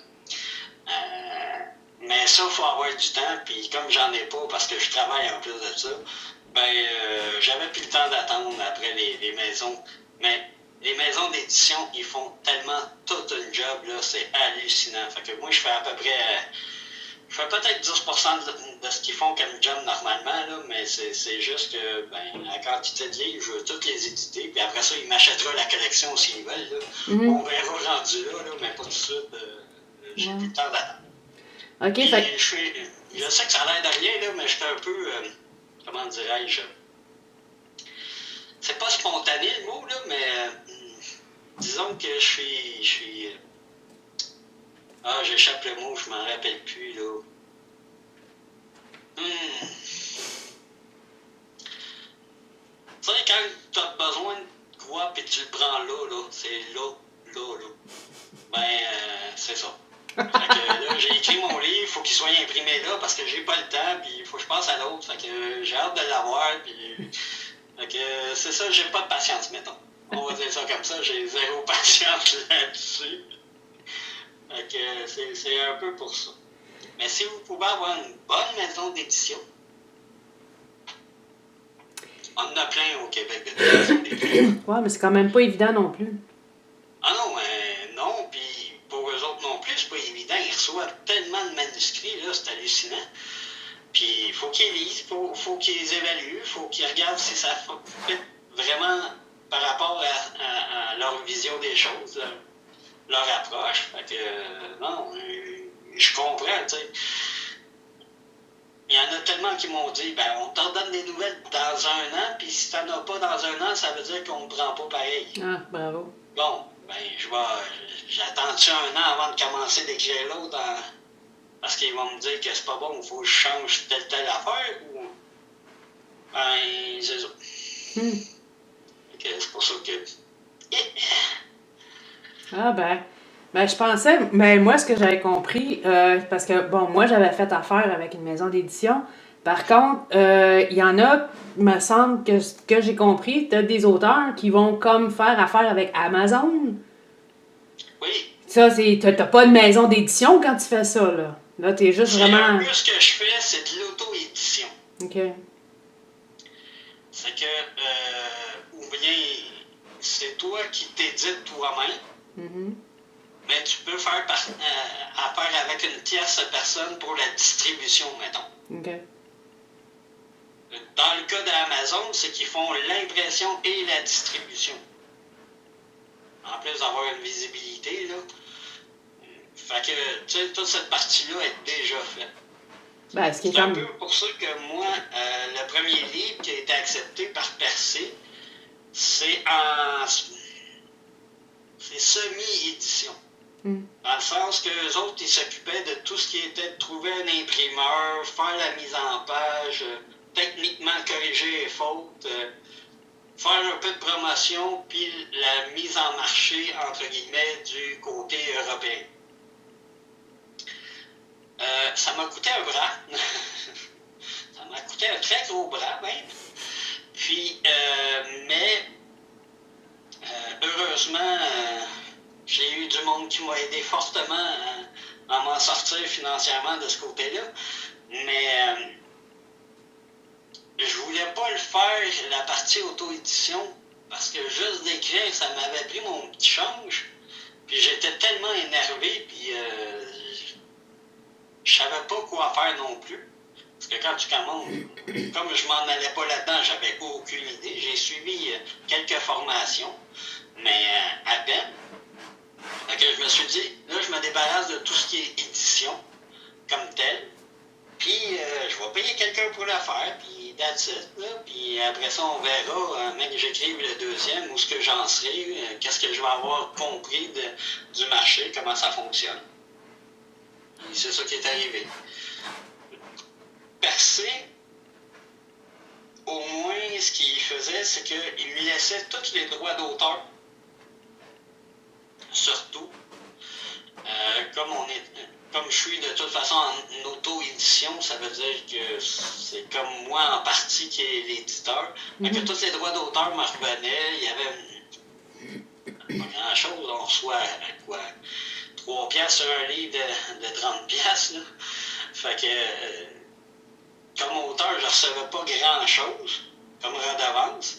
Mais ça, il faut avoir du temps, puis comme j'en ai pas parce que je travaille en plus de ça, j'avais plus le temps d'attendre après les maisons. Mais les maisons d'édition, ils font tellement tout un job, là, c'est hallucinant. Fait que moi, je fais à peu près... je fais peut-être 10% de ce qu'ils font comme job normalement, là, mais c'est juste que la quantité de livres, je veux toutes les éditer, puis après ça, ils m'achèteront la collection s'ils veulent. Là. On verra rendu là, mais pas tout de suite. J'ai plus le temps d'attendre. OK, Puis, fait... je sais que ça a l'air de rien, là, mais je suis un peu... comment dirais-je? C'est pas spontané le mot, là, mais disons que je suis j'échappe le mot, je m'en rappelle plus, là. Tu sais, quand t'as besoin de quoi, puis tu le prends là, c'est là. C'est ça. Fait que là, j'ai écrit mon livre, il faut qu'il soit imprimé là parce que j'ai pas le temps, puis il faut que je passe à l'autre. Fait que j'ai hâte de l'avoir, puis. Fait que c'est ça, j'ai pas de patience, mettons. On va dire ça comme ça, j'ai 0 patience là-dessus. Fait que c'est un peu pour ça. Mais si vous pouvez avoir une bonne maison d'édition, on en a plein au Québec de maisons d'édition. Ouais, mais c'est quand même pas évident non plus. Ah non, non, puis pour eux autres non plus, c'est pas évident. Ils reçoivent tellement de manuscrits, là, c'est hallucinant. Puis il faut qu'ils lisent, faut qu'ils les évaluent, faut qu'ils regardent si ça fait vraiment par rapport à leur vision des choses, leur approche. Fait que, non, je comprends, tu sais. Il y en a tellement qui m'ont dit, on t'en donne des nouvelles dans 1 an, puis si t'en as pas dans 1 an, ça veut dire qu'on ne prend pas pareil. Ah, bravo. Bon, j'attends-tu 1 an avant de commencer d'écrire l'autre parce qu'ils vont me dire que c'est pas bon, il faut que je change telle affaire, ou... c'est ça. C'est pour ça que... Ah je pensais, mais moi, ce que j'avais compris, parce que, bon, moi, j'avais fait affaire avec une maison d'édition. Par contre, il y en a, il me semble que ce que j'ai compris, t'as des auteurs qui vont comme faire affaire avec Amazon. Oui. Ça, t'as pas de maison d'édition quand tu fais ça, là. Là, t'es juste vraiment... Un peu ce que je fais, c'est de l'auto-édition. OK. C'est que, ou bien, c'est toi qui t'édites toi-même, mais tu peux faire affaire avec une tierce personne pour la distribution, mettons. OK. Dans le cas d'Amazon, c'est qu'ils font l'impression et la distribution. En plus d'avoir une visibilité, là. Fait que, tu sais, toute cette partie-là est déjà faite. C'est un peu pour ça que moi, le premier livre qui a été accepté par Percé, c'est semi-édition. Dans le sens qu'eux autres, ils s'occupaient de tout ce qui était de trouver un imprimeur, faire la mise en page, techniquement corriger les fautes, faire un peu de promotion, puis la mise en marché, entre guillemets, du côté européen. Ça m'a coûté un bras. Ça m'a coûté un très gros bras, même. Puis, mais heureusement, j'ai eu du monde qui m'a aidé fortement à m'en sortir financièrement de ce côté-là. Mais je voulais pas le faire, la partie auto-édition, parce que juste d'écrire, ça m'avait pris mon petit change. Puis j'étais tellement énervé, puis je savais pas quoi faire non plus. Parce que quand tu commandes, comme je m'en allais pas là-dedans, j'avais aucune idée. J'ai suivi quelques formations, mais à peine. Donc je me suis dit, là, je me débarrasse de tout ce qui est édition, comme tel. Puis je vais payer quelqu'un pour le faire, puis that's it. Là. Puis après ça, on verra, même que j'écrive le deuxième, où ce que j'en serai, qu'est-ce que je vais avoir compris du marché, comment ça fonctionne. Et c'est ça qui est arrivé. Percé, au moins, ce qu'il faisait, c'est qu'il lui laissait tous les droits d'auteur. Surtout. Comme je suis de toute façon en auto-édition, ça veut dire que c'est comme moi en partie qui est l'éditeur. Donc tous les droits d'auteur me revenaient. Il y avait pas grand-chose. On reçoit quoi? 3 piastres sur un livre de 30 piastres. Là. Fait que comme auteur, je ne recevais pas grand-chose comme redevance.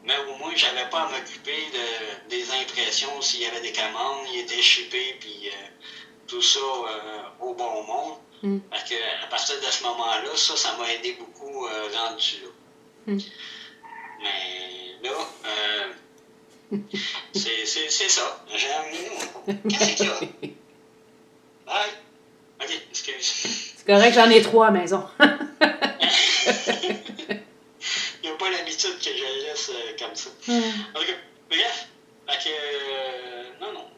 Mais au moins, je n'avais pas à m'occuper des impressions, s'il y avait des commandes, ils étaient shippés, puis tout ça au bon monde. Parce que, à partir de ce moment-là, ça m'a aidé beaucoup rendu là. Mais là, c'est ça. Qu'est-ce qu'il y a? Bye. OK, excuse. C'est correct, j'en ai 3 à la maison. Il n'y a pas l'habitude que je laisse comme ça. En tout cas, bref, non,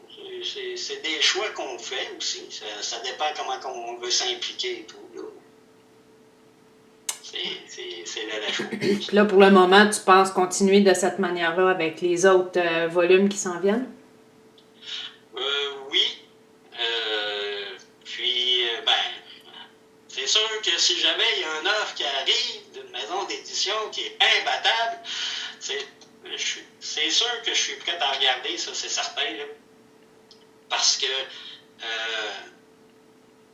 c'est des choix qu'on fait aussi. Ça dépend comment on veut s'impliquer et tout. Là. C'est là la chose. Puis là, pour le moment, tu penses continuer de cette manière-là avec les autres volumes qui s'en viennent? Oui. Puis, c'est sûr que si jamais il y a une offre qui arrive d'une maison d'édition qui est imbattable, c'est sûr que je suis prêt à regarder, ça c'est certain. Là. Parce que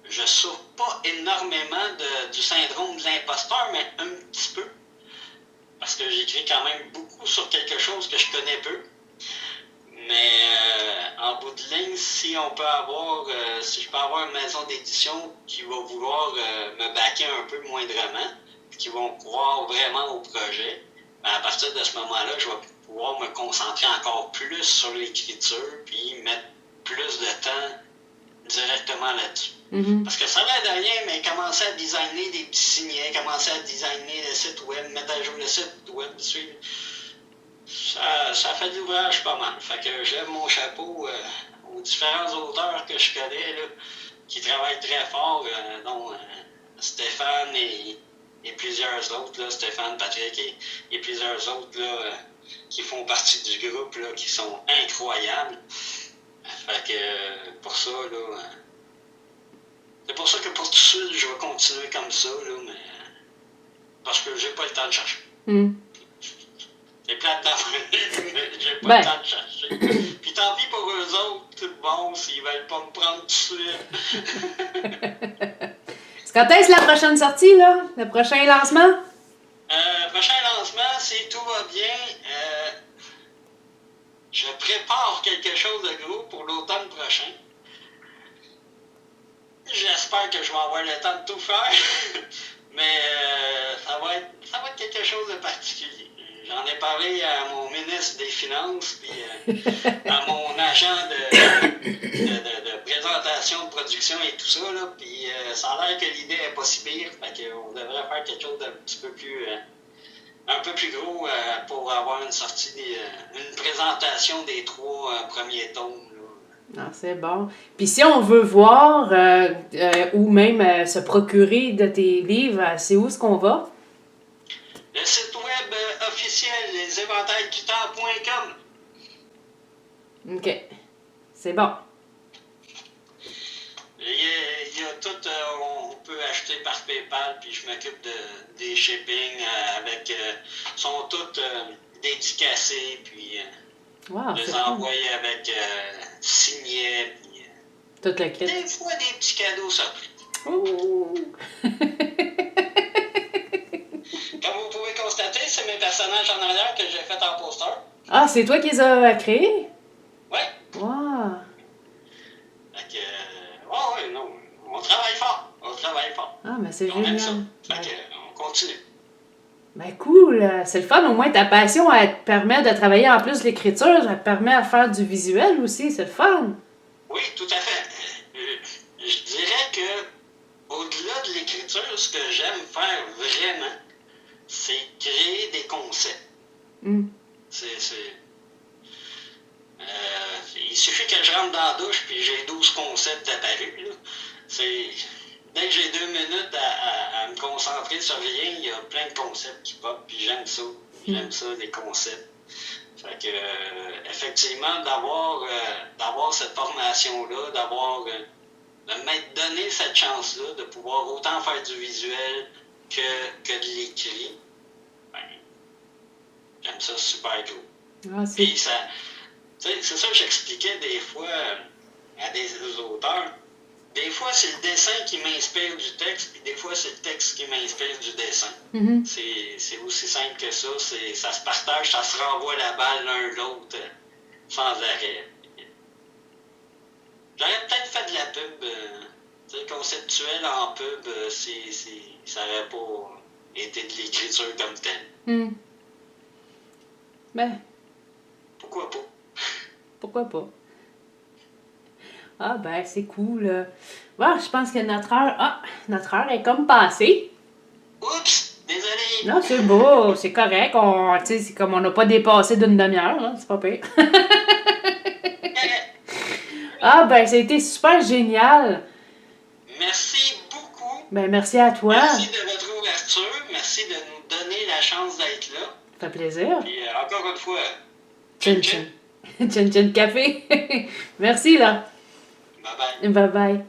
je ne souffre pas énormément du syndrome de l'imposteur, mais un petit peu. Parce que j'écris quand même beaucoup sur quelque chose que je connais peu. Mais en bout de ligne, si je peux avoir une maison d'édition qui va vouloir me backer un peu moindrement, qui vont croire vraiment au projet, à partir de ce moment-là, je vais pouvoir me concentrer encore plus sur l'écriture, puis mettre plus de temps directement là-dessus. Parce que ça n'a l'air de rien, mais commencer à designer des petits signets, commencer à designer le site web, mettre à jour le site web, suivre. Ça fait de l'ouvrage pas mal. Fait que je lève mon chapeau aux différents auteurs que je connais, là, qui travaillent très fort, dont Stéphane et plusieurs autres, là, Stéphane, Patrick et plusieurs autres là, qui font partie du groupe, là, qui sont incroyables. Fait que pour ça, là, c'est pour ça que pour tout de suite, je vais continuer comme ça, là, mais parce que j'ai pas le temps de chercher. C'est plate d'avoir, mais j'ai pas le temps de chercher. Puis tant pis pour eux autres, bon, s'ils veulent pas me prendre tout de suite. C'est quand est-ce la prochaine sortie, là? Le prochain lancement? Prochain lancement, si tout va bien, je prépare quelque chose de gros pour l'automne prochain. J'espère que je vais avoir le temps de tout faire, mais ça va être quelque chose de particulier. J'en ai parlé à mon ministre des Finances, puis à mon agent de présentation, de production et tout ça, là, puis ça a l'air que l'idée est pas si pire, fait qu'on devrait faire quelque chose d'un petit peu plus, un peu plus gros pour avoir une sortie, une présentation des 3 premiers tomes. Là. Ah, c'est bon. Puis si on veut voir ou même se procurer de tes livres, c'est où est-ce qu'on va? Le site web officiel, leséventailsguitare.com. OK. C'est bon. Il y a tout, on peut acheter par PayPal, puis je m'occupe des shipping avec, sont toutes dédicacés, puis Wow, je c'est les cool. envoie avec signet, puis Tout le kit. des fois des petits cadeaux surpris. Ouh! Comme vous pouvez constater, c'est mes personnages en arrière que j'ai fait en poster. Ah, c'est toi qui les as créés? Ouais. Wow! Fait que, ouais, non, on travaille fort. On travaille fort. Ah, mais c'est On aime ça. génial. Fait que, on continue. Ben cool! C'est le fun, au moins ta passion, elle te permet de travailler en plus l'écriture, elle te permet de faire du visuel aussi, c'est le fun! Oui, tout à fait. Je dirais que, au-delà de l'écriture, ce que j'aime faire vraiment, c'est créer des concepts. Mm. Il suffit que je rentre dans la douche puis j'ai 12 concepts apparus. Là. Dès que j'ai 2 minutes à me concentrer sur rien, il y a plein de concepts qui pop, puis j'aime ça. J'aime ça, les concepts. Fait que, effectivement, d'avoir cette formation-là, de m'être donné cette chance-là, de pouvoir autant faire du visuel que de l'écrit, ben, j'aime ça super cool. Ah, c'est... Puis ça, c'est ça que j'expliquais des fois à des auteurs. Des fois, c'est le dessin qui m'inspire du texte, puis des fois, c'est le texte qui m'inspire du dessin. Mhm. C'est aussi simple que ça. Ça se partage, ça se renvoie la balle l'un l'autre sans arrêt. J'aurais peut-être fait de la pub conceptuelle en pub, ça n'aurait pas été de l'écriture comme telle. Mm. Ben, Pourquoi pas? pourquoi pas? Ah, ben, c'est cool. Bon, je pense que notre heure est comme passée. Oups! Désolé! Non, c'est beau, c'est correct. Tu sais, c'est comme on n'a pas dépassé d'une demi-heure, hein, c'est pas pire. Ah, ben, ça a été super génial. Merci beaucoup. Ben, merci à toi. Merci de votre ouverture. Merci de nous donner la chance d'être là. Ça fait plaisir. Puis encore une fois, Chin chin. Chin chin café. Merci, là. Bye bye. Bye bye.